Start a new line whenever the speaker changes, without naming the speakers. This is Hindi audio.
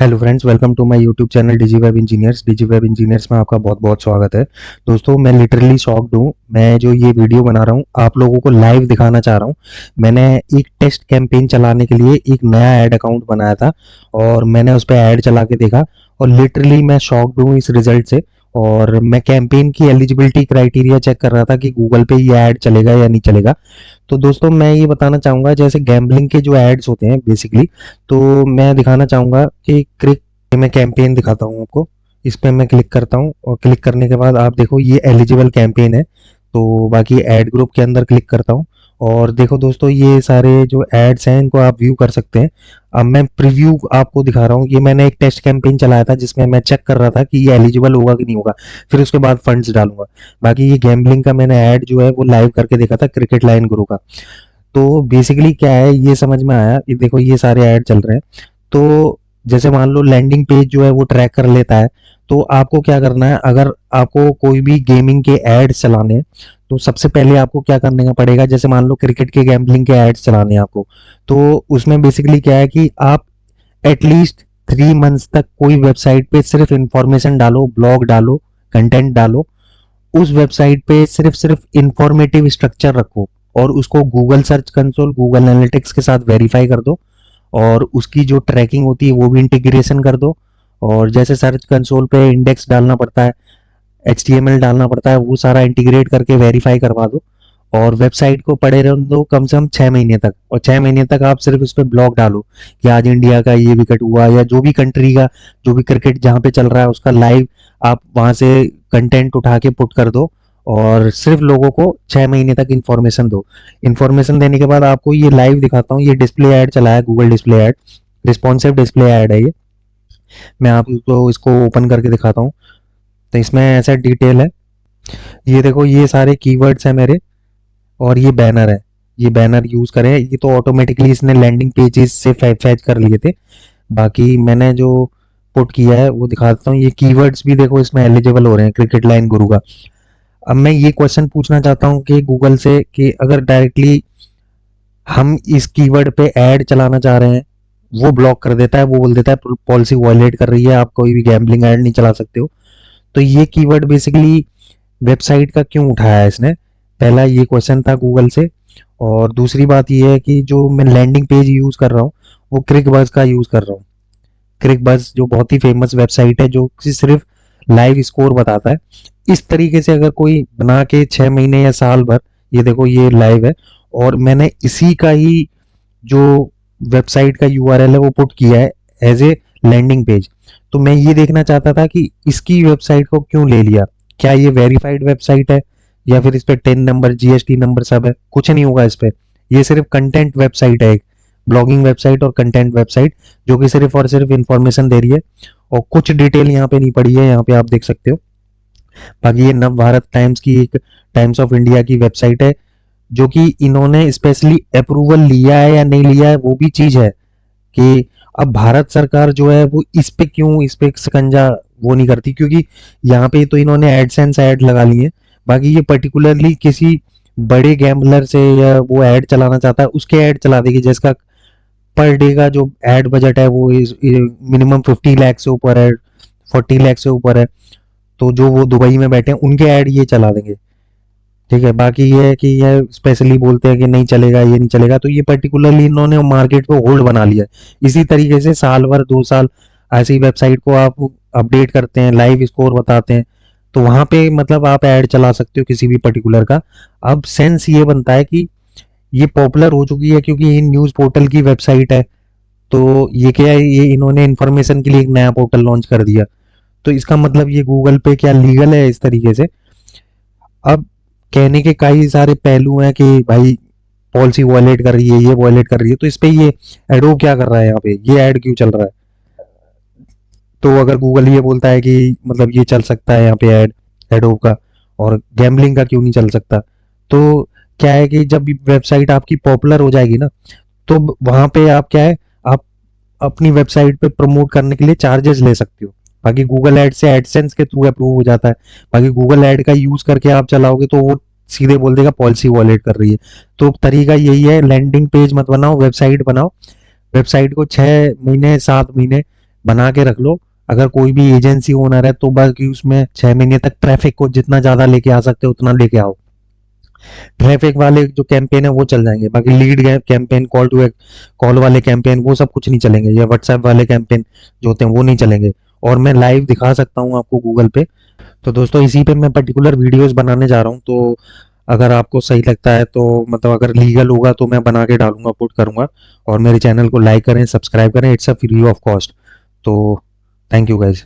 Hello friends, welcome to my YouTube channel DigiWeb engineers. DigiWeb engineers में आपका बहुत बहुत स्वागत है। दोस्तों, मैं लिटरली शॉक्ड हूँ। मैं जो ये वीडियो बना रहा हूँ आप लोगों को लाइव दिखाना चाह रहा हूँ। मैंने एक टेस्ट कैंपेन चलाने के लिए एक नया ऐड अकाउंट बनाया था और मैंने उस पर ऐड चला के देखा और लिटरली मैं शॉक्ड हूँ इस रिजल्ट से। और मैं कैंपेन की एलिजिबिलिटी क्राइटेरिया चेक कर रहा था कि गूगल पे ये ऐड चलेगा या नहीं चलेगा। तो दोस्तों, मैं ये बताना चाहूँगा, जैसे गैम्बलिंग के जो एड्स होते हैं बेसिकली, तो मैं दिखाना चाहूँगा कि क्लिक मैं कैंपेन दिखाता हूँ आपको। इस पे मैं क्लिक करता हूँ और क्लिक करने के बाद आप देखो ये एलिजिबल कैंपेन है। तो बाकी ऐड ग्रुप के अंदर क्लिक करता हूँ और देखो दोस्तों, ये सारे जो एड्स हैं इनको आप व्यू कर सकते हैं। अब मैं प्रीव्यू आपको दिखा रहा हूँ। ये मैंने एक टेस्ट कैंपेन चलाया था जिसमें मैं चेक कर रहा था कि ये एलिजिबल होगा कि नहीं होगा, फिर उसके बाद फंड्स डालूंगा। बाकी ये गैम्बलिंग का मैंने ऐड जो है वो लाइव करके देखा था, क्रिकेट लाइन गुरु का। तो बेसिकली क्या है ये समझ में आया। ये देखो ये सारे ऐड चल रहे हैं। तो जैसे मान लो लैंडिंग पेज जो है वो ट्रैक कर लेता है। तो आपको क्या करना है, अगर आपको कोई भी गेमिंग के एड्स चलाने हैं तो सबसे पहले आपको क्या करने का पड़ेगा। जैसे मान लो क्रिकेट के गैम्बलिंग के एड्स चलाने हैं आपको, तो उसमें बेसिकली क्या है कि आप एटलीस्ट 3 मंथ्स तक कोई वेबसाइट पे सिर्फ इंफॉर्मेशन डालो, ब्लॉग डालो, कंटेंट डालो। उस वेबसाइट पे सिर्फ सिर्फ इंफॉर्मेटिव स्ट्रक्चर रखो और उसको Google search console, Google analytics के साथ वेरीफाई कर दो और उसकी जो ट्रैकिंग होती है वो भी इंटीग्रेशन कर दो। और जैसे सर्च कंसोल पे इंडेक्स डालना पड़ता है, HTML डालना पड़ता है, वो सारा इंटीग्रेट करके वेरीफाई करवा दो। और वेबसाइट को पड़े रहने दो कम से कम 6 महीने तक, और 6 महीने तक आप सिर्फ उस पर ब्लॉग डालो कि आज इंडिया का ये विकेट हुआ, या जो भी कंट्री का जो भी क्रिकेट जहाँ पे चल रहा है उसका लाइव आप वहां से कंटेंट उठा के पुट कर दो। और सिर्फ लोगों को 6 महीने तक इन्फॉर्मेशन दो। इन्फॉर्मेशन देने के बाद आपको ये लाइव दिखाता हूँ। ये डिस्प्ले ऐड चला है, Google display ad, responsive display ad है ये। मैं आपको इसको ओपन करके दिखाता हूँ। तो इसमें ऐसा डिटेल है, ये देखो ये सारे कीवर्ड्स हैं मेरे और ये बैनर है। ये बैनर यूज करें, ये तो ऑटोमेटिकली इसने लैंडिंग पेजेस से फैच कर लिए थे। बाकी मैंने जो पुट किया है वो दिखा देता हूँ। ये कीवर्ड्स भी देखो इसमें एलिजिबल हो रहे हैं, क्रिकेट लाइन गुरु का। अब मैं ये क्वेश्चन पूछना चाहता हूँ कि गूगल से कि अगर डायरेक्टली हम इस कीवर्ड पे ऐड चलाना चाह रहे हैं, वो ब्लॉक कर देता है। वो बोल देता है पॉलिसी वायलेट कर रही है, आप कोई भी गैम्बलिंग ऐड नहीं चला सकते हो। तो ये कीवर्ड बेसिकली वेबसाइट का क्यों उठाया है इसने, पहला ये क्वेश्चन था गूगल से। और दूसरी बात ये है कि जो मैं लैंडिंग पेज यूज कर रहा हूँ वो क्रिकबज़ का यूज कर रहा हूँ। क्रिकबज़ जो बहुत ही फेमस वेबसाइट है जो कि सिर्फ लाइव स्कोर बताता है। इस तरीके से अगर कोई बना के 6 महीने या साल भर, ये देखो ये लाइव है और मैंने इसी का ही जो वेबसाइट का URL है वो पुट किया है एज ए लैंडिंग पेज। तो मैं ये देखना चाहता था कि इसकी वेबसाइट को क्यों ले लिया, क्या ये वेरीफाइड वेबसाइट है या फिर इस पे 10 नंबर GST नंबर सब है। कुछ नहीं होगा इस पे, ये सिर्फ कंटेंट वेबसाइट है, एक ब्लॉगिंग वेबसाइट और कंटेंट वेबसाइट जो कि सिर्फ और सिर्फ इंफॉर्मेशन दे रही है। और कुछ डिटेल यहाँ पे नहीं पड़ी है, यहाँ पे आप देख सकते हो। बाकी ये नव भारत टाइम्स की, एक टाइम्स ऑफ इंडिया की वेबसाइट है जो कि इन्होंने स्पेशली अप्रूवल लिया है या नहीं लिया है वो भी चीज है कि अब भारत सरकार जो है वो इस पे क्यों, इस पे शिकंजा वो नहीं करती, क्योंकि यहाँ पे तो इन्होंने एडसेंस ऐड लगा ली है। बाकी ये पर्टिकुलरली किसी बड़े गैम्बलर से या वो ऐड चलाना चाहता है उसके ऐड चला देगी, जिसका पर डे का जो एड बजट है वो मिनिमम 50 लाख से ऊपर है, 40 लाख से ऊपर है। तो जो वो दुबई में बैठे हैं उनके ऐड ये चला देंगे। ठीक है, बाकी ये है कि ये स्पेशली बोलते हैं कि नहीं चलेगा, ये नहीं चलेगा। तो ये पर्टिकुलरली इन्होंने मार्केट को होल्ड बना लिया है। इसी तरीके से साल भर 2 साल ऐसी वेबसाइट को आप अपडेट करते हैं, लाइव स्कोर बताते हैं, तो वहां पे मतलब आप ऐड चला सकते हो किसी भी पर्टिकुलर का। अब सेंस ये बनता है कि ये पॉपुलर हो चुकी है क्योंकि ये न्यूज पोर्टल की वेबसाइट है। तो ये क्या है, ये इन्होंने इन्फॉर्मेशन के लिए एक नया पोर्टल लॉन्च कर दिया। तो इसका मतलब ये गूगल पे क्या लीगल है इस तरीके से। अब कहने के कई सारे पहलू हैं कि भाई पॉलिसी वॉयलेट कर रही है, ये वॉयलेट कर रही है। तो इस पे ये एडोब क्या कर रहा है, यहाँ पे ये ऐड क्यों चल रहा है। तो अगर गूगल ये बोलता है कि मतलब ये चल सकता है यहाँ पे ऐड एडोब का, और गैम्बलिंग का क्यों नहीं चल सकता। तो क्या है कि जब वेबसाइट आपकी पॉपुलर हो जाएगी ना, तो वहां पे आप क्या है, आप अपनी वेबसाइट पे प्रमोट करने के लिए चार्जेस ले सकते हो। बाकी गूगल एड से एडसेंस के थ्रू अप्रूव हो जाता है। बाकी गूगल एड का यूज करके आप चलाओगे तो वो सीधे बोल देगा पॉलिसी वॉलेट कर रही है। तो तरीका यही है, लैंडिंग पेज मत बनाओ, वेबसाइट बनाओ। वेबसाइट को 6 महीने 7 महीने बना के रख लो। अगर कोई भी एजेंसी ओनर है तो बाकी उसमें 6 महीने तक ट्रैफिक को जितना ज्यादा लेके आ सकते हो उतना लेके आओ। ट्रैफिक वाले जो कैंपेन है वो चल जाएंगे, बाकी लीड कैंपेन, कॉल वाले कैंपेन वो सब कुछ नहीं चलेंगे, या व्हाट्सएप वाले कैंपेन जो होते हैं वो नहीं चलेंगे। और मैं लाइव दिखा सकता हूँ आपको गूगल पे। तो दोस्तों इसी पे मैं पर्टिकुलर वीडियोस बनाने जा रहा हूँ, तो अगर आपको सही लगता है तो मतलब अगर लीगल होगा तो मैं बना के डालूंगा, पुट करूंगा। और मेरे चैनल को लाइक करें, सब्सक्राइब करें, it's a free of cost. तो थैंक यू गाइज।